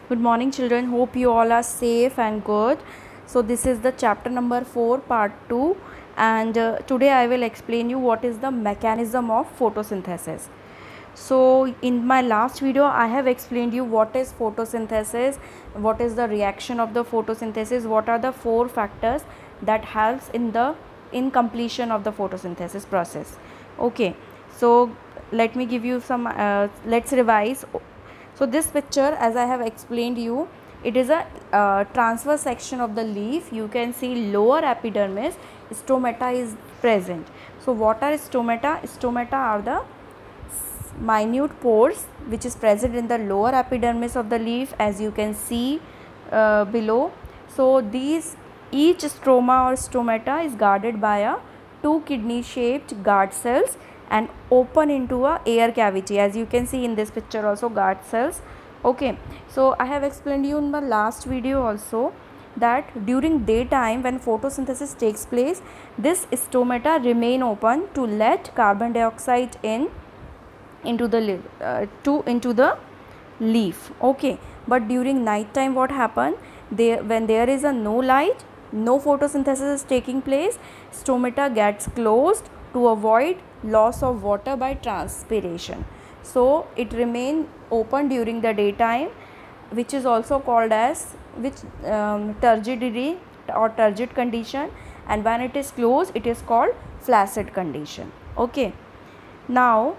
Good morning children, hope you all are safe and good. So this is the chapter number 4 part 2 and today I will explain you what is the mechanism of photosynthesis. So in my last video I have explained you what is photosynthesis, what is the reaction of the photosynthesis, what are the 4 factors that helps in completion of the photosynthesis process. Okay, so let me give you some let's revise. So this picture, as I have explained you, it is a transverse section of the leaf. You can see lower epidermis, stomata is present. So what are stomata? Stomata are the minute pores which is present in the lower epidermis of the leaf, as you can see below. So each stroma or stomata is guarded by a 2 kidney shaped guard cells and open into a air cavity, as you can see in this picture also guard cells. Okay, so I have explained you in the last video also that during daytime when photosynthesis takes place, this stomata remain open to let carbon dioxide into the leaf. Okay, but during night time what happen, when there is a no light, no photosynthesis is taking place, stomata gets closed to avoid loss of water by transpiration. So it remain open during the daytime, which is also called as turgidity or turgid condition, and when it is closed it is called flaccid condition. Okay, now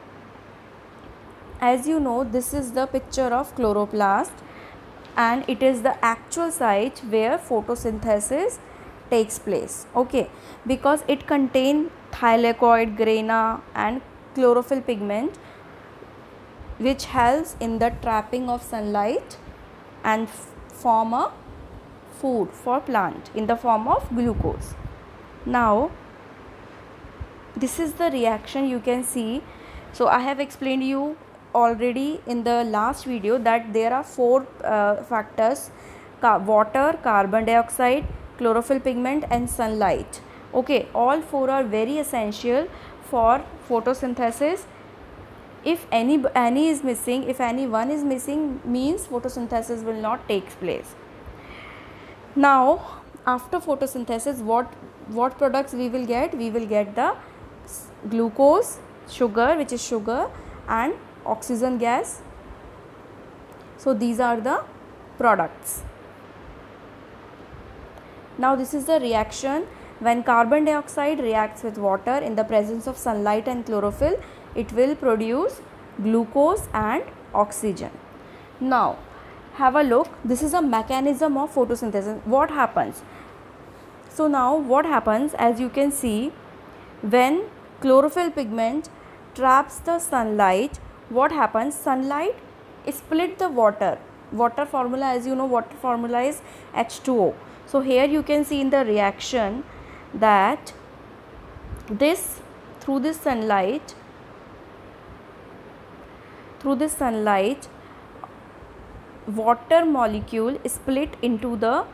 as you know, this is the picture of chloroplast and it is the actual site where photosynthesis takes place. Okay, because it contains thylakoid grana and chlorophyll pigment which helps in the trapping of sunlight and form a food for plant in the form of glucose. Now this is the reaction you can see. So I have explained you already in the last video that there are 4 factors: water, carbon dioxide, chlorophyll pigment and sunlight. Okay, all 4 are very essential for photosynthesis. If any is missing, if any one is missing, means photosynthesis will not take place. Now after photosynthesis, what products we will get? We will get the glucose, sugar, which is sugar, and oxygen gas. So these are the products. Now this is the reaction. When carbon dioxide reacts with water in the presence of sunlight and chlorophyll, it will produce glucose and oxygen. Now have a look. This is a mechanism of photosynthesis. What happens? So now what happens, as you can see, when chlorophyll pigment traps the sunlight, what happens? Sunlight split the water formula. As you know, water formula is H2O. So here you can see in the reaction that through this sunlight water molecule is split into the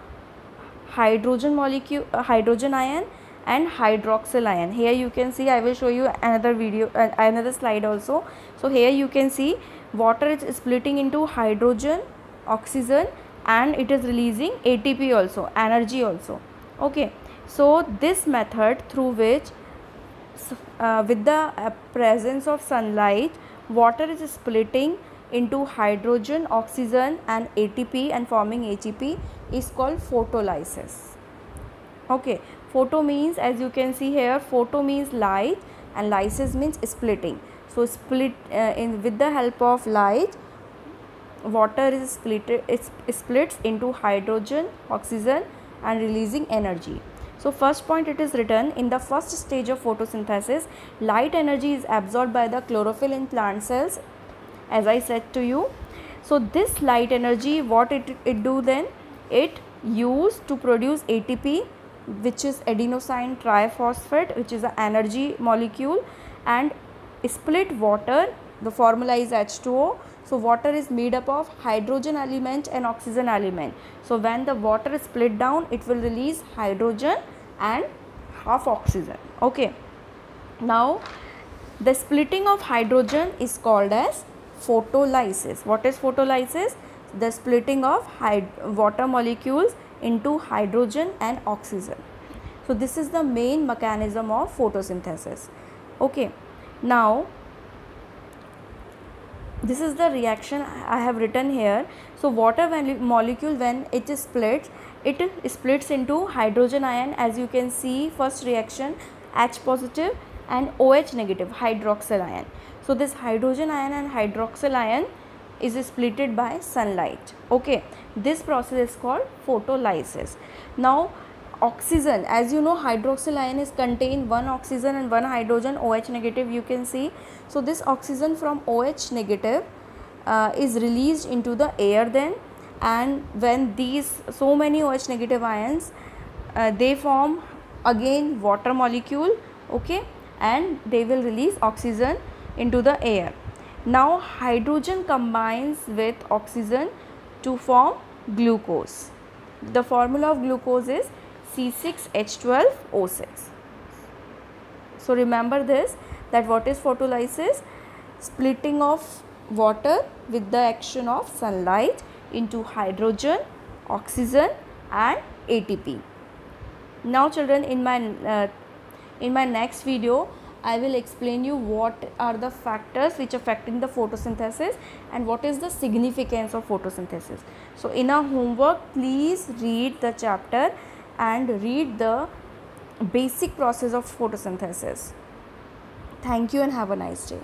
hydrogen molecule, hydrogen ion and hydroxyl ion. Here you can see, I will show you another video, another slide also. So here you can see water is splitting into hydrogen, oxygen, and it is releasing ATP also, energy also. Okay, so this method through which with the presence of sunlight, water is splitting into hydrogen, oxygen and ATP and forming ATP is called photolysis. Okay, photo means, as you can see here, photo means light and lysis means splitting. So split with the help of light, water is splits into hydrogen, oxygen and releasing energy. So first point, it is written, in the first stage of photosynthesis, light energy is absorbed by the chlorophyll in plant cells, as I said to you. So this light energy, what it do then? It used to produce ATP, which is adenosine triphosphate, which is an energy molecule, and split water. The formula is H2O. So water is made up of hydrogen element and oxygen element. So when the water is split down, it will release hydrogen and half oxygen. Okay, now the splitting of hydrogen is called as photolysis. What is photolysis? the splitting of water molecules into hydrogen and oxygen. So this is the main mechanism of photosynthesis. Okay, now this is the reaction I have written here. So water molecule, when it is split, it splits into hydrogen ion. As you can see, first reaction H positive and OH negative, hydroxyl ion. So this hydrogen ion and hydroxyl ion is splitted by sunlight. Okay, this process is called photolysis. Now oxygen, as you know, hydroxyl ion is contain one oxygen and one hydrogen, OH negative, you can see. So this oxygen from OH negative is released into the air then, and when these so many OH negative ions they form again water molecule, okay, and they will release oxygen into the air. Now hydrogen combines with oxygen to form glucose. The formula of glucose is C6H12O6. So remember this, that what is photolysis? Splitting of water with the action of sunlight into hydrogen, oxygen and ATP. Now children, in my next video I will explain you what are the factors which affecting the photosynthesis and what is the significance of photosynthesis. So in our homework, please read the chapter and read the basic process of photosynthesis. Thank you and have a nice day.